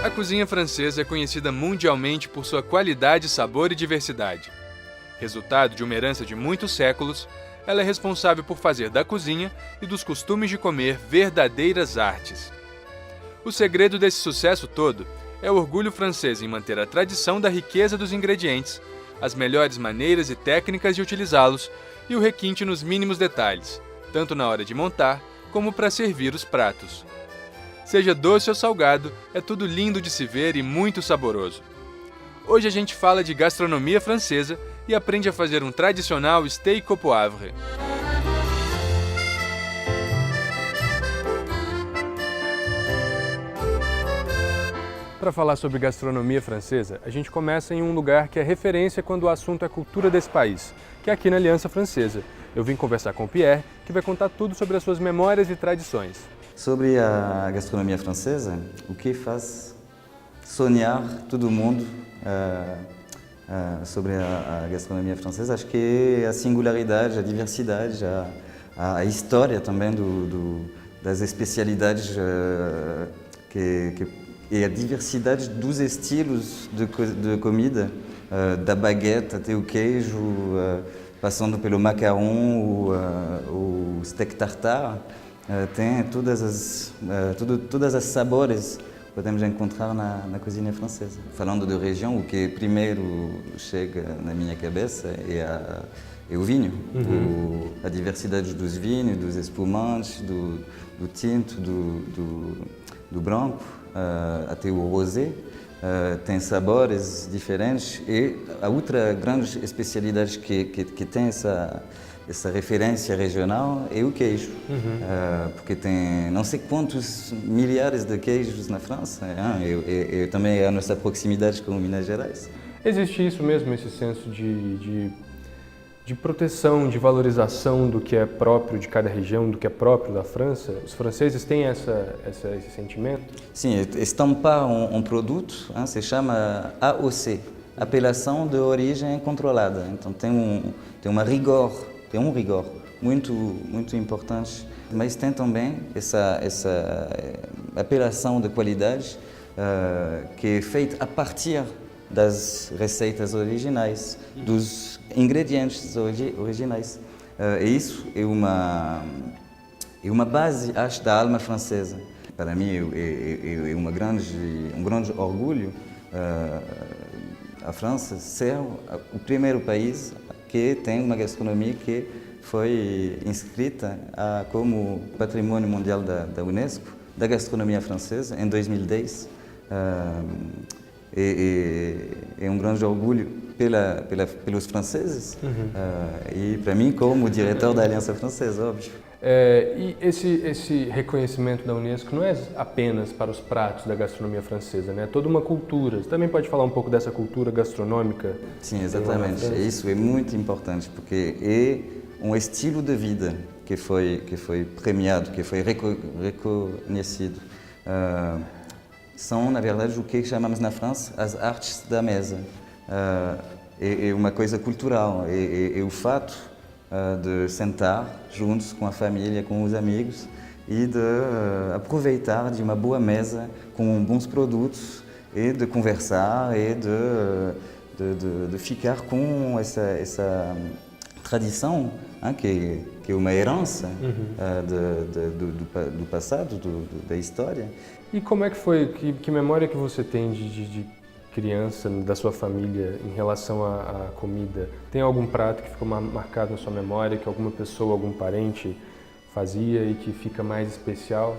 A cozinha francesa é conhecida mundialmente por sua qualidade, sabor e diversidade. Resultado de uma herança de muitos séculos, ela é responsável por fazer da cozinha e dos costumes de comer verdadeiras artes. O segredo desse sucesso todo é o orgulho francês em manter a tradição da riqueza dos ingredientes, as melhores maneiras e técnicas de utilizá-los e o requinte nos mínimos detalhes, tanto na hora de montar como para servir os pratos. Seja doce ou salgado, é tudo lindo de se ver e muito saboroso. Hoje a gente fala de gastronomia francesa e aprende a fazer um tradicional steak au poivre. Para falar sobre gastronomia francesa, a gente começa em um lugar que é referência quando o assunto é cultura desse país, que é aqui na Aliança Francesa. Eu vim conversar com o Pierre, que vai contar tudo sobre as suas memórias e tradições. Sobre a gastronomia francesa, o que faz sonhar todo mundo sobre a gastronomia francesa, acho que é a singularidade, a diversidade, a história também das especialidades e a diversidade dos estilos de comida, da baguete até o queijo, passando pelo macarrão, o steak tartare. Tem todas as sabores que podemos encontrar na cozinha francesa. Falando de região, o que primeiro chega na minha cabeça é o vinho. A diversidade dos vinhos, dos espumantes, do tinto, do branco, até o rosé. Tem sabores diferentes e a outra grande especialidade que tem essa referência regional é o queijo, porque tem não sei quantos milhares de queijos na França, e também a nossa proximidade com Minas Gerais. Existe isso mesmo, esse senso de proteção, de valorização do que é próprio de cada região, do que é próprio da França? Os franceses têm esse sentimento? Sim, estampar um produto se chama AOC, Apelação de Origem Controlada. Então tem um rigor muito importante, mas tem também essa apelação de qualidade que é feita a partir das receitas originais, dos ingredientes originais. E isso é uma base, acho, da alma francesa. Para mim é um grande orgulho a França ser o primeiro país que tem uma gastronomia que foi inscrita como Patrimônio Mundial da Unesco, da gastronomia francesa, em 2010. É um grande orgulho pelos franceses e para mim como diretor da Aliança Francesa, óbvio. E esse reconhecimento da Unesco não é apenas para os pratos da gastronomia francesa, né? É toda uma cultura. Você também pode falar um pouco dessa cultura gastronômica? Sim, exatamente. Isso é muito importante porque é um estilo de vida que foi premiado, que foi reconhecido. São, na verdade, o que chamamos na França as artes da mesa. É uma coisa cultural, é o fato de sentar juntos com a família, com os amigos e de aproveitar de uma boa mesa com bons produtos e de conversar e de ficar com essa tradição que é uma herança do passado, da história. E como é que foi, que memória que você tem de criança, da sua família, em relação à comida? Tem algum prato que ficou marcado na sua memória, que alguma pessoa, algum parente fazia e que fica mais especial?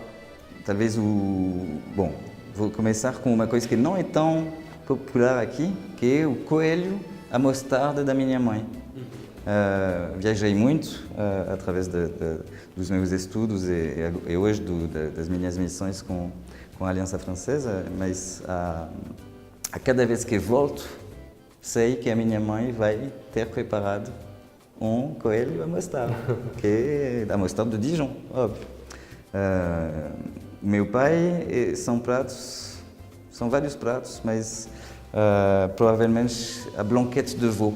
Talvez Bom, vou começar com uma coisa que não é tão popular aqui, que é o coelho à mostarda da minha mãe. Viajei muito através dos meus estudos e hoje das minhas missões com a Aliança Francesa, mas a cada vez que volto, sei que a minha mãe vai ter preparado um coelho à mostarda, que é a mostarda de Dijon, óbvio. Meu pai, são vários pratos, mas provavelmente a blanquette de veau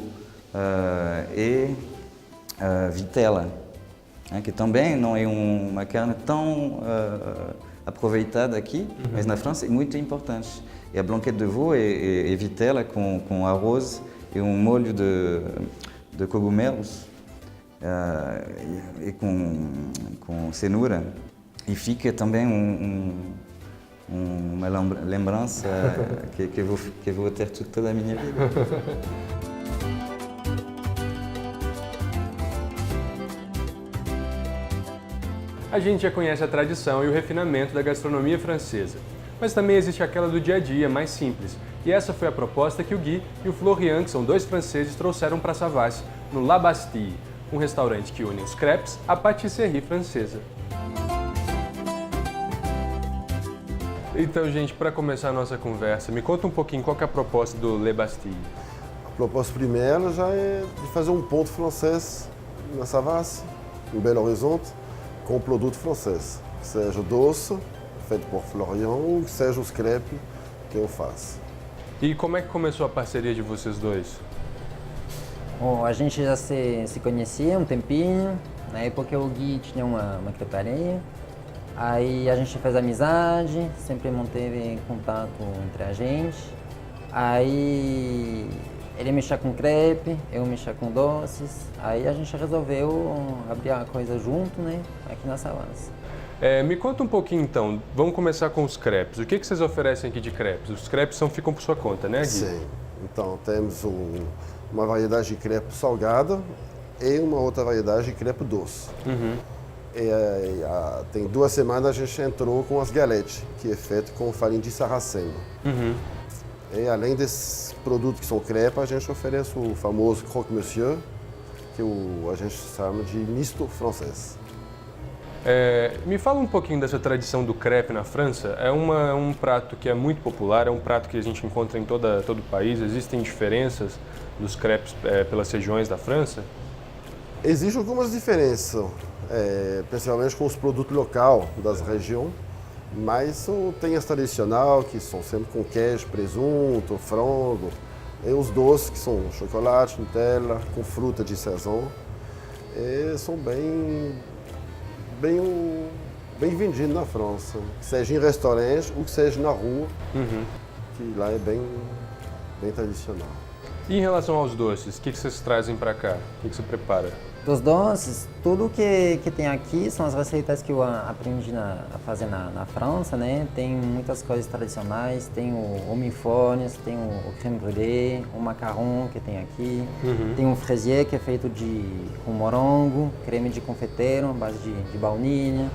e a vitela, que também não é uma carne tão aproveitada aqui, mas na França é muito importante. E a blanquette de veau é vitela com arroz e molho de cogumelos e com cenoura. E fica também uma lembrança que vou ter toda a minha vida. A gente já conhece a tradição e o refinamento da gastronomia francesa, mas também existe aquela do dia a dia, mais simples. E essa foi a proposta que o Guy e o Florian, que são dois franceses, trouxeram para Savassi, no La Bastille, um restaurante que une os crepes à pâtisserie francesa. Então, gente, para começar a nossa conversa, me conta um pouquinho qual que é a proposta do Le Bastille. A proposta primeira já é de fazer um ponto francês na Savassi, em Belo Horizonte, com produto francês, que seja o doce, feito por Florian, ou que seja os crepes que eu faço. E como é que começou a parceria de vocês dois? Bom, a gente já se conhecia um tempinho, na época o Gui tinha uma creparia, aí a gente fez amizade, sempre manteve contato entre a gente, aí ele mexia com crepe, eu mexia com doces, aí a gente resolveu abrir a coisa junto, né, aqui na Savassi. Me conta um pouquinho então, vamos começar com os crepes. O que vocês oferecem aqui de crepes? Os crepes ficam por sua conta, né, Gui? Sim, então temos uma variedade de crepe salgada e uma outra variedade de crepe doce. Tem 2 semanas a gente entrou com as galettes, que é feito com farinha de sarraceno. E além desses produtos que são crepe, a gente oferece o famoso croque-monsieur, que a gente chama de misto francês. Me fala um pouquinho dessa tradição do crepe na França. É um prato que é muito popular, é um prato que a gente encontra em todo o país. Existem diferenças dos crepes pelas regiões da França? Existem algumas diferenças, principalmente com os produtos locais das regiões, mas tem as tradicionais, que são sempre com queijo, presunto, frango, e os doces, que são chocolate, Nutella, com fruta de saison, e são bem vendidos na França, seja em restaurante ou que seja na rua, que lá é bem tradicional. E em relação aos doces, o que vocês trazem para cá? O que você prepara? Dos doces, tudo que tem aqui são as receitas que eu aprendi a fazer na França, né? Tem muitas coisas tradicionais, tem o milfones, tem o crème brûlée, o macarrão que tem aqui, tem o fraisier que é feito com morango, creme de confeiteiro, base de baunilha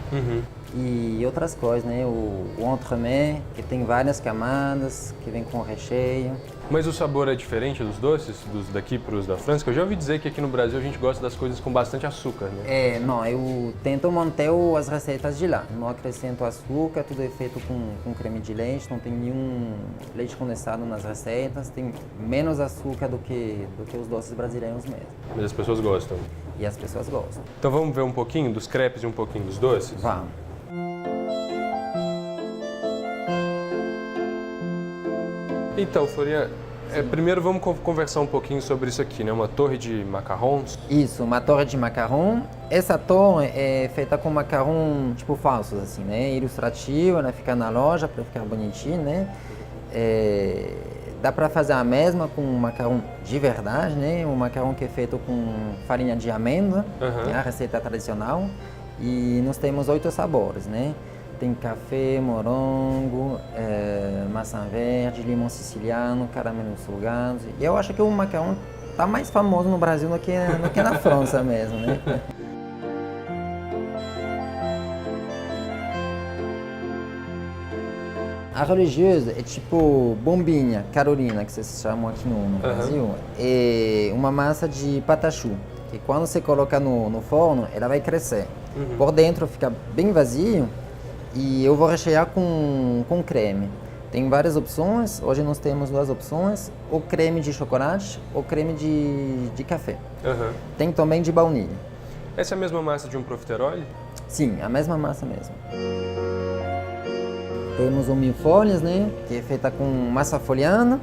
e outras coisas, né? O entremets, que tem várias camadas, que vem com recheio. Mas o sabor é diferente dos doces, dos daqui para os da França? Que eu já ouvi dizer que aqui no Brasil a gente gosta das coisas com bastante açúcar, né? Não, eu tento manter as receitas de lá. Não acrescento açúcar, tudo é feito com creme de leite, não tem nenhum leite condensado nas receitas, tem menos açúcar do que os doces brasileiros mesmo. Mas as pessoas gostam? E as pessoas gostam. Então vamos ver um pouquinho dos crepes e um pouquinho dos doces? Vamos. Então, Florian, primeiro vamos conversar um pouquinho sobre isso aqui, né? Uma torre de macarrons. Isso, uma torre de macarrão. Essa torre é feita com macarrão tipo falsos, assim, né? Ilustrativa, né? Fica na loja para ficar bonitinho, né? Dá para fazer a mesma com um macarrão de verdade, né? Um macarrão que é feito com farinha de amêndoa, que é a receita tradicional. E nós temos 8 sabores, né? Tem café, morango, maçã verde, limão siciliano, caramelo salgado. E eu acho que o macarrão está mais famoso no Brasil do que na França mesmo, né? A religiosa é tipo bombinha, carolina, que vocês chamam aqui no Brasil. É uma massa de patachu, que quando você coloca no forno, ela vai crescer. Por dentro fica bem vazio. E eu vou rechear com creme. Tem várias opções, hoje nós temos 2 opções, o creme de chocolate ou creme de café. Tem também de baunilha. Essa é a mesma massa de um profiterole? Sim, a mesma massa mesmo. Temos o milfones, né, que é feita com massa folhada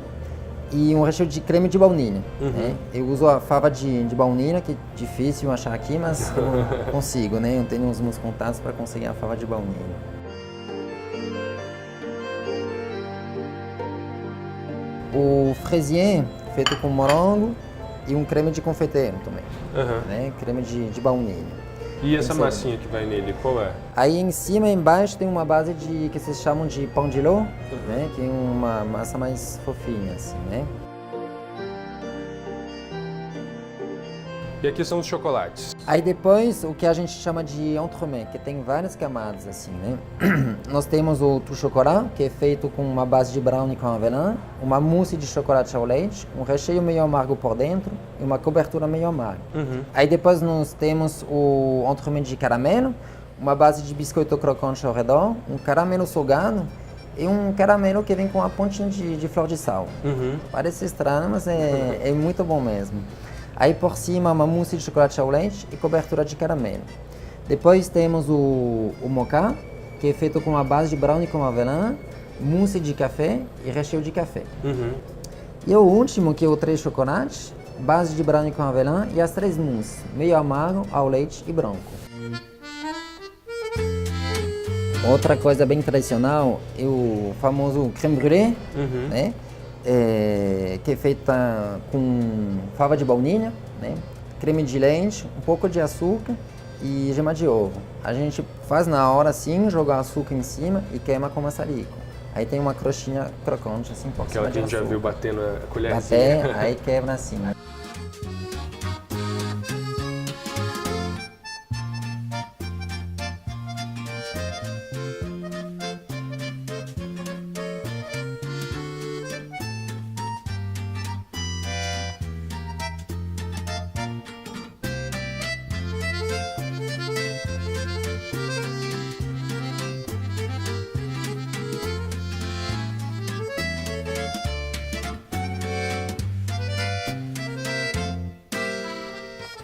e um recheio de creme de baunilha. Né? Eu uso a fava de baunilha, que é difícil achar aqui, mas eu consigo, né? Eu tenho os meus contatos para conseguir a fava de baunilha. o fraisier, feito com morango, e um creme de confeiteiro também, né? Creme de baunilha. E essa massinha que vai nele, qual é? Aí em cima e embaixo tem uma base que vocês chamam de pão de ló, né? Que é uma massa mais fofinha, assim, né? E aqui são os chocolates. Aí depois o que a gente chama de entremets, que tem várias camadas, assim, né? Nós temos o tout chocolat, que é feito com uma base de brownie com avelã, uma mousse de chocolate ao leite, um recheio meio amargo por dentro e uma cobertura meio amarga. Aí depois nós temos o entremets de caramelo, uma base de biscoito crocante ao redor, um caramelo salgado e um caramelo que vem com uma pontinha de flor de sal. Parece estranho, mas é muito bom mesmo. Aí por cima uma mousse de chocolate ao leite e cobertura de caramelo. Depois temos o mocha, que é feito com uma base de brownie com avelã, mousse de café e recheio de café. E o último, que é o três chocolates, base de brownie com avelã e as três mousses, meio amargo, ao leite e branco. Outra coisa bem tradicional é o famoso crème brûlée, né? Que é feita com fava de baunilha, né? Creme de leite, um pouco de açúcar e gema de ovo. A gente faz na hora assim, joga açúcar em cima e queima com maçarico. Aí tem uma crostinha crocante assim por cima Aquela que a gente já viu batendo a colherzinha. Bater, aí quebra assim.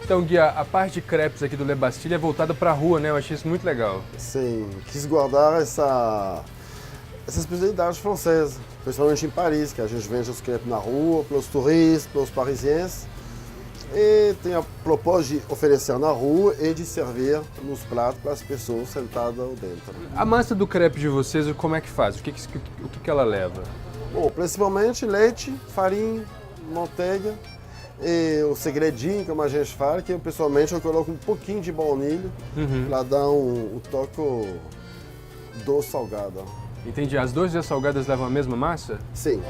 Então, Guia, a parte de crepes aqui do Le Bastille é voltada para a rua, né? Eu achei isso muito legal. Sim, quis guardar essa especialidade francesa, principalmente em Paris, que a gente vende os crepes na rua, pelos turistas, pelos parisienses. E tem a propósito de oferecer na rua e de servir nos pratos para as pessoas sentadas dentro. A massa do crepe de vocês, como é que faz? O que ela leva? Bom, principalmente leite, farinha, manteiga. E o segredinho, como a gente fala, que pessoalmente eu coloco um pouquinho de baunilha para dar um toque doce salgado. Entendi. As duas salgadas levam a mesma massa? Sim.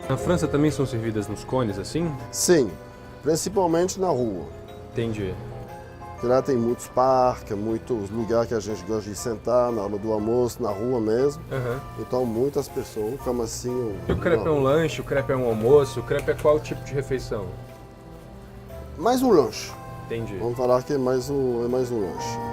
Na França também são servidas nos cones assim? Sim, principalmente na rua. Entendi. Porque lá tem muitos parques, muitos lugares que a gente gosta de sentar, na hora do almoço, na rua mesmo. Então muitas pessoas comem assim. E o crepe é um lanche, o crepe é um almoço, o crepe é qual tipo de refeição? Mais um lanche. Entendi. Vamos falar que é mais um lanche.